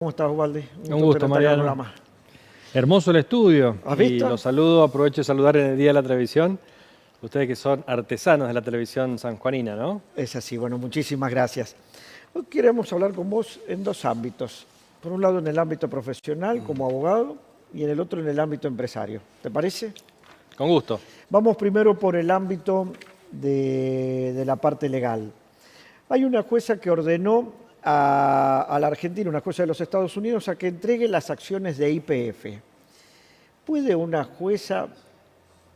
¿Cómo estás, Ubaldi? Un gusto, Mariano. Hermoso el estudio. ¿Has visto? Y los saludo, aprovecho de saludar en el Día de la Televisión. Ustedes que son artesanos de la televisión sanjuanina, ¿no? Es así, bueno, muchísimas gracias. Hoy queremos hablar con vos en dos ámbitos. Por un lado en el ámbito profesional como abogado y en el otro en el ámbito empresario. ¿Te parece? Con gusto. Vamos primero por el ámbito de la parte legal. Hay una jueza que ordenó a la Argentina, una jueza de los Estados Unidos, a que entregue las acciones de YPF. ¿Puede una jueza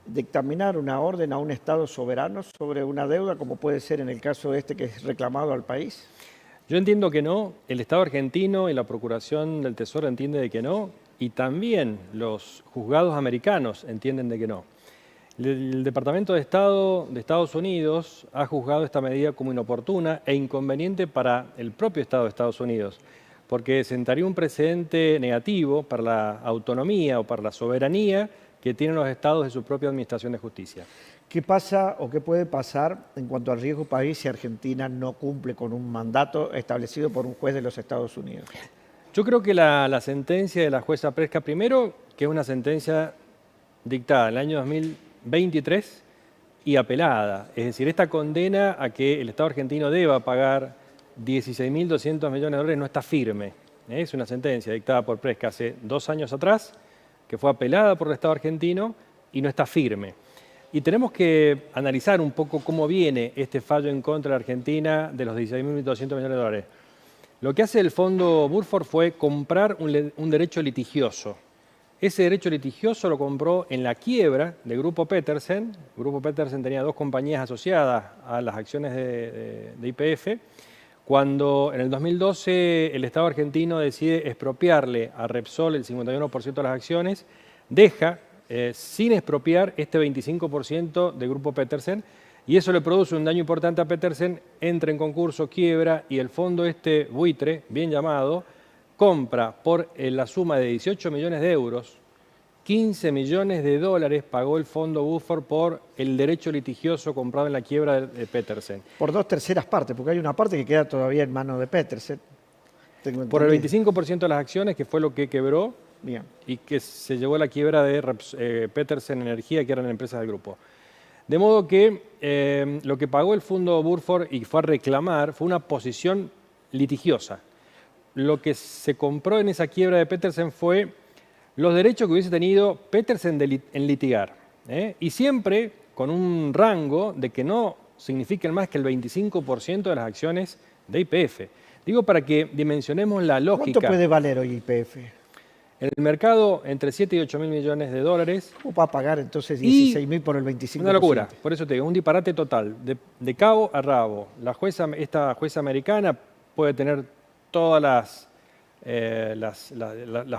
dictaminar una orden a un Estado soberano sobre una deuda, como puede ser en el caso este que es reclamado al país? Yo entiendo que no, el Estado argentino y la Procuración del Tesoro entienden de que no, y también los juzgados americanos entienden de que no. El Departamento de Estado de Estados Unidos ha juzgado esta medida como inoportuna e inconveniente para el propio Estado de Estados Unidos, porque sentaría un precedente negativo para la autonomía o para la soberanía que tienen los estados de su propia administración de justicia. ¿Qué pasa o qué puede pasar en cuanto al riesgo país si Argentina no cumple con un mandato establecido por un juez de los Estados Unidos? Yo creo que la sentencia de la jueza Presca, primero, que es una sentencia dictada en el año 2023 y apelada. Es decir, esta condena a que el Estado argentino deba pagar 16.200 millones de dólares no está firme. Es una sentencia dictada por Presca hace 2 años atrás, que fue apelada por el Estado argentino y no está firme. Y tenemos que analizar un poco cómo viene este fallo en contra de la Argentina de los 16.200 millones de dólares. Lo que hace el Fondo Burford fue comprar un derecho litigioso. Ese derecho litigioso lo compró en la quiebra del Grupo Petersen. El Grupo Petersen tenía 2 compañías asociadas a las acciones de YPF. Cuando en el 2012 el Estado argentino decide expropiarle a Repsol el 51% de las acciones, deja sin expropiar este 25% del Grupo Petersen, y eso le produce un daño importante a Petersen, entra en concurso, quiebra, y el fondo este buitre, bien llamado, compra por la suma de 18 millones de euros, 15 millones de dólares pagó el fondo Burford por el derecho litigioso comprado en la quiebra de Petersen. Por 2/3 partes, porque hay una parte que queda todavía en manos de Petersen. Por el 25% de las acciones, que fue lo que quebró. Bien. Y que se llevó a la quiebra de Petersen Energía, que eran empresas del grupo. De modo que lo que pagó el fondo Burford y fue a reclamar fue una posición litigiosa. Lo que se compró en esa quiebra de Petersen fue los derechos que hubiese tenido Petersen en litigar. Y siempre con un rango de que no signifiquen más que el 25% de las acciones de YPF. Digo para que dimensionemos la lógica. ¿Cuánto puede valer hoy YPF? En el mercado, entre 7 y 8 mil millones de dólares. ¿Cómo va a pagar entonces 16.000 por el 25%? Una locura, por eso te digo, un disparate total, de cabo a rabo. Esta jueza americana puede tener todas las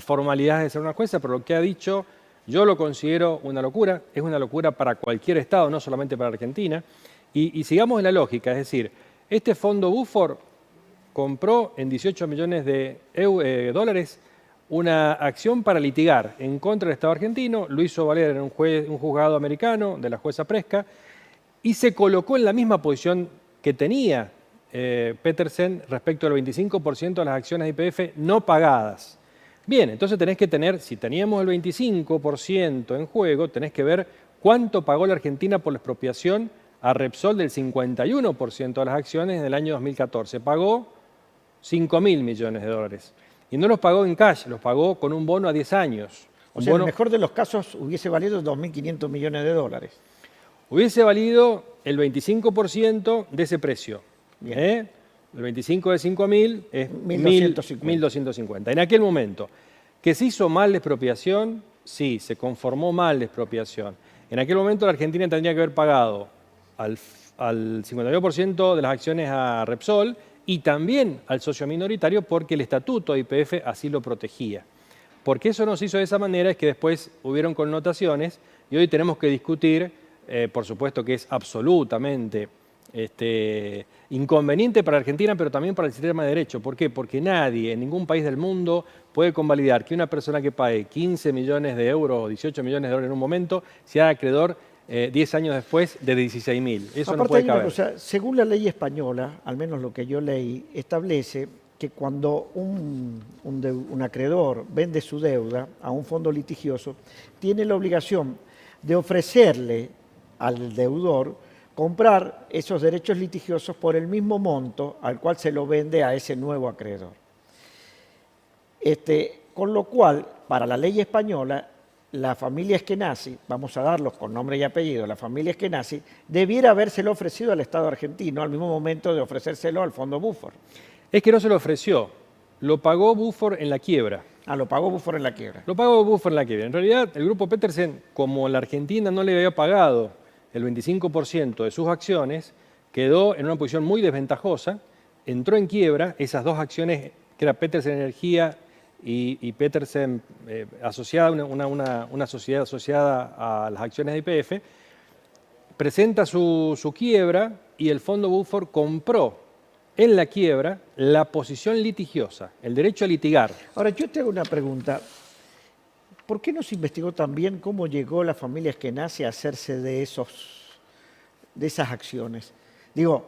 formalidades de ser una jueza, pero lo que ha dicho yo lo considero una locura, es una locura para cualquier estado, no solamente para Argentina. Y sigamos en la lógica, es decir, este fondo Burford compró en 18 millones de dólares una acción para litigar en contra del Estado argentino, lo hizo valer en un juzgado americano de la jueza Presca y se colocó en la misma posición que tenía Petersen respecto al 25% de las acciones de YPF no pagadas. Bien, entonces tenés que tener, si teníamos el 25% en juego, tenés que ver cuánto pagó la Argentina por la expropiación a Repsol del 51% de las acciones en el año 2014. Pagó 5.000 millones de dólares. Y no los pagó en cash, los pagó con un bono a 10 años. O sea, en el mejor de los casos hubiese valido 2.500 millones de dólares. Hubiese valido el 25% de ese precio. Bien. El 25 de 5.000 es 1.250. En aquel momento, ¿que se hizo mal la expropiación? Sí, se conformó mal la expropiación. En aquel momento la Argentina tendría que haber pagado al 52% de las acciones a Repsol y también al socio minoritario porque el estatuto de YPF así lo protegía. Porque eso no se hizo de esa manera es que después hubieron connotaciones y hoy tenemos que discutir, por supuesto que es absolutamente inconveniente para Argentina, pero también para el sistema de derecho. ¿Por qué? Porque nadie en ningún país del mundo puede convalidar que una persona que pague 15 millones de euros o 18 millones de dólares en un momento sea acreedor 10 años después de 16.000. Eso Aparte, no puede hay una caber. cosa, según la ley española, al menos lo que yo leí, establece que que cuando un acreedor vende su deuda a un fondo litigioso, tiene la obligación de ofrecerle al deudor comprar esos derechos litigiosos por el mismo monto al cual se lo vende a ese nuevo acreedor. Con lo cual, para la ley española, la familia Eskenazi, vamos a darlos con nombre y apellido, la familia Eskenazi, debiera habérselo ofrecido al Estado argentino al mismo momento de ofrecérselo al Fondo Buford. Es que no se lo ofreció, lo pagó Buford en la quiebra. Ah, lo pagó Buford en la quiebra. Lo pagó Buford en la quiebra. En realidad, el grupo Petersen, como la Argentina no le había pagado el 25% de sus acciones, quedó en una posición muy desventajosa, entró en quiebra, esas dos acciones, que era Petersen Energía y Petersen asociada, una sociedad asociada a las acciones de YPF, presenta su quiebra y el Fondo Buford compró en la quiebra la posición litigiosa, el derecho a litigar. Ahora, yo te hago una pregunta. ¿Por qué no se investigó también cómo llegó la familia Eskenazi a hacerse de esas acciones? Digo,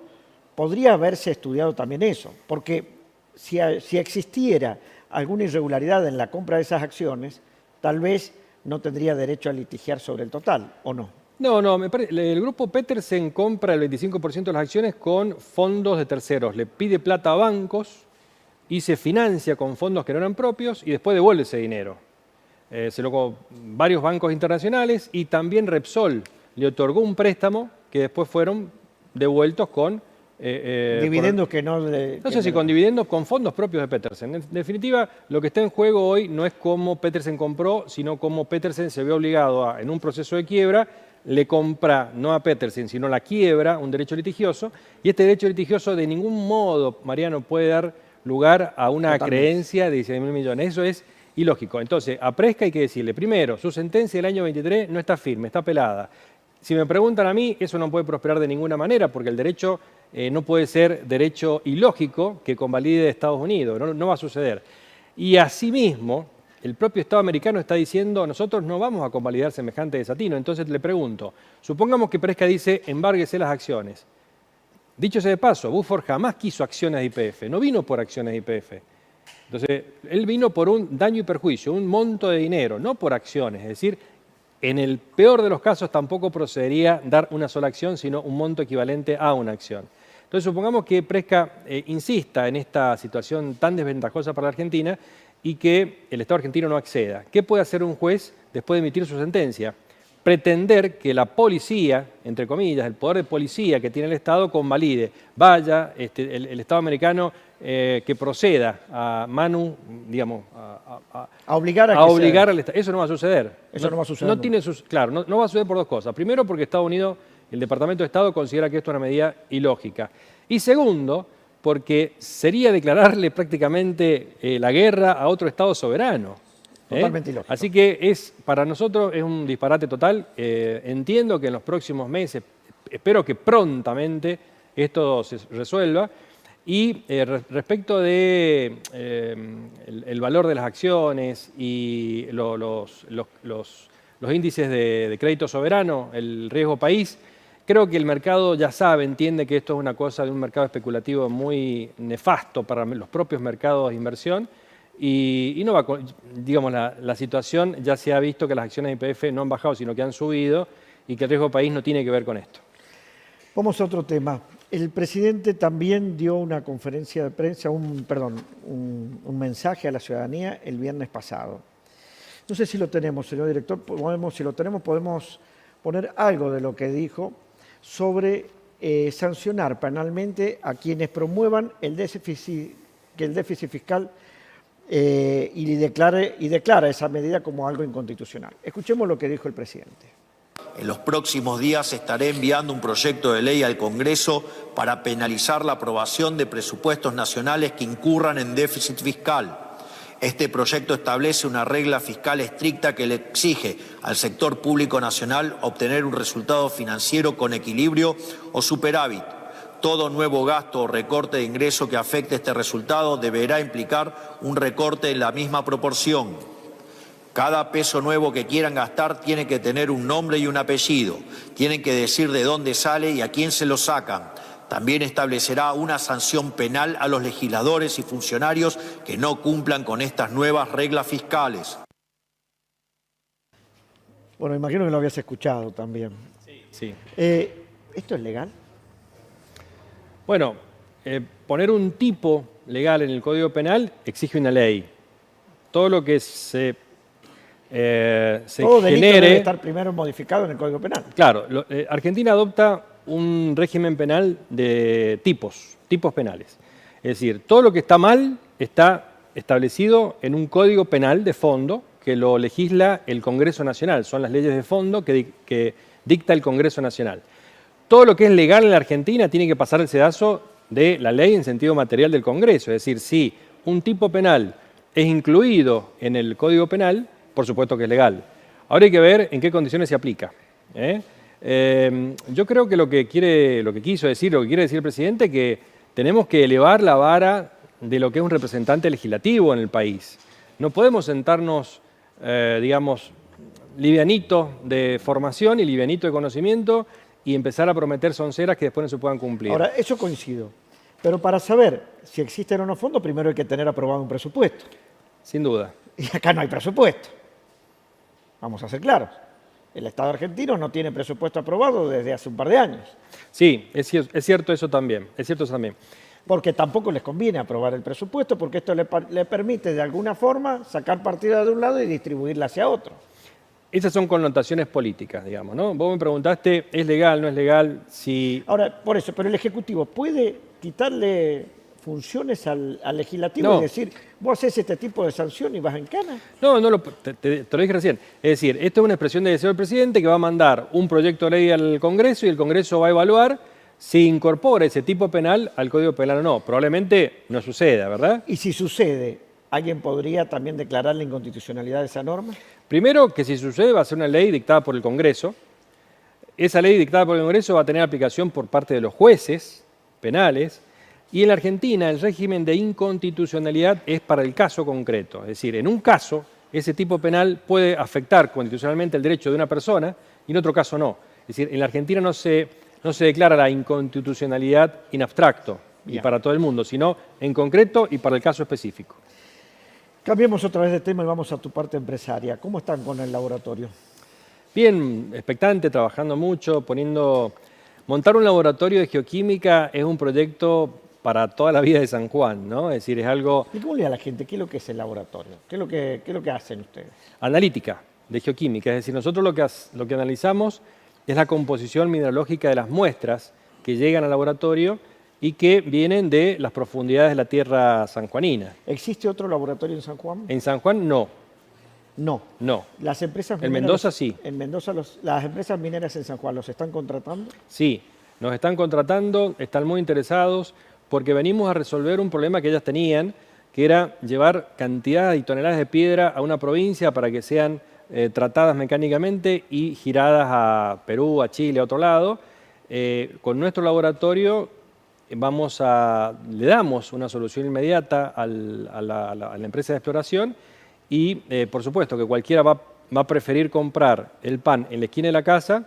podría haberse estudiado también eso, porque si existiera alguna irregularidad en la compra de esas acciones, tal vez no tendría derecho a litigiar sobre el total, ¿o no? No, el grupo Petersen compra el 25% de las acciones con fondos de terceros. Le pide plata a bancos y se financia con fondos que no eran propios y después devuelve ese dinero. Se lo varios bancos internacionales y también Repsol le otorgó un préstamo que después fueron devueltos con... dividendos que no... No sé si con dividendos, con fondos propios de Petersen. En definitiva, lo que está en juego hoy no es cómo Petersen compró, sino cómo Petersen se ve obligado a, en un proceso de quiebra, le compra, no a Petersen, sino la quiebra, un derecho litigioso, y este derecho litigioso de ningún modo, Mariano, puede dar lugar a una creencia de 16.000 millones. Eso es ilógico. Entonces, a Presca hay que decirle, primero, su sentencia del año 23 no está firme, está pelada. Si me preguntan a mí, eso no puede prosperar de ninguna manera, porque el derecho no puede ser derecho ilógico que convalide Estados Unidos, no va a suceder. Y asimismo, el propio Estado americano está diciendo, nosotros no vamos a convalidar semejante desatino. Entonces le pregunto, supongamos que Presca dice, embárguese las acciones. Dicho sea de paso, Buford jamás quiso acciones de YPF, no vino por acciones de YPF. Entonces, él vino por un daño y perjuicio, un monto de dinero, no por acciones. Es decir, en el peor de los casos tampoco procedería dar una sola acción, sino un monto equivalente a una acción. Entonces, supongamos que Presca insista en esta situación tan desventajosa para la Argentina y que el Estado argentino no acceda. ¿Qué puede hacer un juez después de emitir su sentencia? Pretender que la policía, entre comillas, el poder de policía que tiene el Estado, convalide. Vaya el Estado americano que proceda a Manu, digamos, a obligar al Estado. Eso no va a suceder. Eso no va a suceder. Claro, no va a suceder por dos cosas. Primero, porque Estados Unidos, el Departamento de Estado, considera que esto es una medida ilógica. Y segundo, porque sería declararle prácticamente la guerra a otro Estado soberano. Totalmente ilógico. Así que para nosotros es un disparate total. Entiendo que en los próximos meses, espero que prontamente esto se resuelva. Y respecto de el valor de las acciones y los índices de crédito soberano, el riesgo país, creo que el mercado ya sabe, entiende que esto es una cosa de un mercado especulativo muy nefasto para los propios mercados de inversión. Y no va, digamos, la situación ya se ha visto que las acciones de YPF no han bajado, sino que han subido y que el riesgo país no tiene que ver con esto. Vamos a otro tema. El presidente también dio una conferencia de prensa, un mensaje a la ciudadanía el viernes pasado. No sé si lo tenemos, señor director, si lo tenemos podemos poner algo de lo que dijo sobre sancionar penalmente a quienes promuevan que el déficit fiscal y declara esa medida como algo inconstitucional. Escuchemos lo que dijo el presidente. En los próximos días estaré enviando un proyecto de ley al Congreso para penalizar la aprobación de presupuestos nacionales que incurran en déficit fiscal. Este proyecto establece una regla fiscal estricta que le exige al sector público nacional obtener un resultado financiero con equilibrio o superávit. Todo nuevo gasto o recorte de ingreso que afecte este resultado deberá implicar un recorte en la misma proporción. Cada peso nuevo que quieran gastar tiene que tener un nombre y un apellido. Tienen que decir de dónde sale y a quién se lo sacan. También establecerá una sanción penal a los legisladores y funcionarios que no cumplan con estas nuevas reglas fiscales. Bueno, imagino que lo habías escuchado también. Sí. ¿Esto es legal? Bueno, poner un tipo legal en el Código Penal exige una ley. Todo lo que se Todo delito genere... debe estar primero modificado en el Código Penal. Claro, Argentina adopta un régimen penal de tipos penales. Es decir, todo lo que está mal está establecido en un código penal de fondo que lo legisla el Congreso Nacional. Son las leyes de fondo que dicta el Congreso Nacional. Todo lo que es legal en la Argentina tiene que pasar el sedazo de la ley en sentido material del Congreso. Es decir, si un tipo penal es incluido en el Código Penal, por supuesto que es legal. Ahora hay que ver en qué condiciones se aplica. Yo creo que lo que quiere decir el presidente, que tenemos que elevar la vara de lo que es un representante legislativo en el país. No podemos sentarnos, digamos, livianito de formación y livianito de conocimiento y empezar a prometer sonceras que después no se puedan cumplir. Ahora, eso coincido. Pero para saber si existen o no fondos, primero hay que tener aprobado un presupuesto. Sin duda. Y acá no hay presupuesto. Vamos a ser claros. El Estado argentino no tiene presupuesto aprobado desde hace un par de años. Sí, es cierto eso también. Porque tampoco les conviene aprobar el presupuesto, porque esto le permite de alguna forma sacar partida de un lado y distribuirla hacia otro. Esas son connotaciones políticas, digamos, ¿no? Vos me preguntaste, ¿es legal, no es legal? Si... Ahora, por eso, pero el Ejecutivo puede quitarle funciones al legislativo No. y decir, vos haces este tipo de sanción y vas en cana. No, te lo dije recién. Es decir, esto es una expresión de deseo del presidente que va a mandar un proyecto de ley al Congreso y el Congreso va a evaluar si incorpora ese tipo penal al Código Penal o no. Probablemente no suceda, ¿verdad? Y si sucede, ¿alguien podría también declarar la inconstitucionalidad de esa norma? Primero, que si sucede va a ser una ley dictada por el Congreso. Esa ley dictada por el Congreso va a tener aplicación por parte de los jueces penales. Y en la Argentina el régimen de inconstitucionalidad es para el caso concreto. Es decir, en un caso, ese tipo penal puede afectar constitucionalmente el derecho de una persona y en otro caso no. Es decir, en la Argentina no se declara la inconstitucionalidad in abstracto y para todo el mundo, sino en concreto y para el caso específico. Cambiemos otra vez de tema y vamos a tu parte empresaria. ¿Cómo están con el laboratorio? Bien, expectante, trabajando mucho, montar un laboratorio de geoquímica es un proyecto para toda la vida de San Juan, ¿no? Es decir, es algo... Dígale a la gente, ¿qué es lo que es el laboratorio? ¿Qué es lo que hacen ustedes? Analítica de geoquímica, es decir, nosotros lo que analizamos es la composición mineralógica de las muestras que llegan al laboratorio y que vienen de las profundidades de la tierra sanjuanina. ¿Existe otro laboratorio en San Juan? En San Juan no. No. Las empresas En mineras, Mendoza sí. En Mendoza las empresas mineras en San Juan, ¿los están contratando? Sí, nos están contratando, están muy interesados porque venimos a resolver un problema que ellas tenían, que era llevar cantidades y toneladas de piedra a una provincia para que sean tratadas mecánicamente y giradas a Perú, a Chile, a otro lado. Con nuestro laboratorio le damos una solución inmediata a la empresa de exploración y por supuesto que cualquiera va a preferir comprar el pan en la esquina de la casa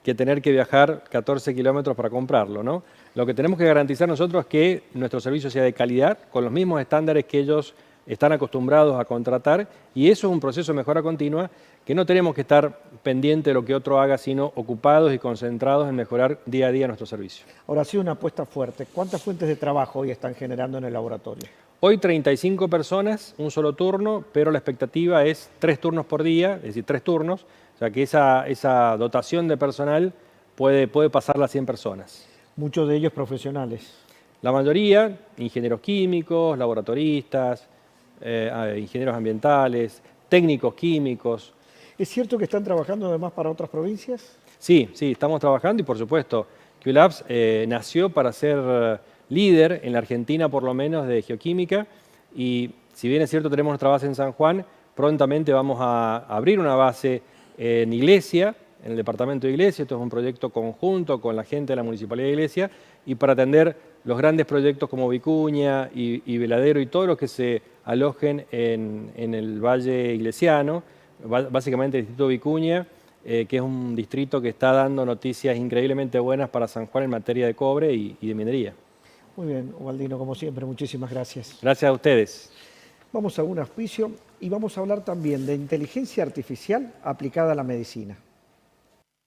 que tener que viajar 14 kilómetros para comprarlo, ¿no? Lo que tenemos que garantizar nosotros es que nuestro servicio sea de calidad, con los mismos estándares que ellos están acostumbrados a contratar, y eso es un proceso de mejora continua que no tenemos que estar pendiente de lo que otro haga, sino ocupados y concentrados en mejorar día a día nuestro servicio. Ahora ha sido una apuesta fuerte. ¿Cuántas fuentes de trabajo hoy están generando en el laboratorio? Hoy 35 personas, un solo turno, pero la expectativa es 3 turnos por día, es decir, 3 turnos, o sea que esa dotación de personal puede pasar las 100 personas. Muchos de ellos profesionales. La mayoría, ingenieros químicos, laboratoristas, ingenieros ambientales, técnicos químicos. ¿Es cierto que están trabajando además para otras provincias? Sí, estamos trabajando y por supuesto QLabs nació para ser líder en la Argentina por lo menos de geoquímica y si bien es cierto tenemos nuestra base en San Juan, prontamente vamos a abrir una base en Iglesia, en el departamento de Iglesia. Esto es un proyecto conjunto con la gente de la Municipalidad de Iglesia y para atender los grandes proyectos como Vicuña y Veladero y todos los que se alojen en el Valle Iglesiano, básicamente el Distrito Vicuña que es un distrito que está dando noticias increíblemente buenas para San Juan en materia de cobre y de minería. Muy bien, Ubaldino, como siempre, muchísimas gracias. Gracias a ustedes. Vamos a un auspicio y vamos a hablar también de inteligencia artificial aplicada a la medicina.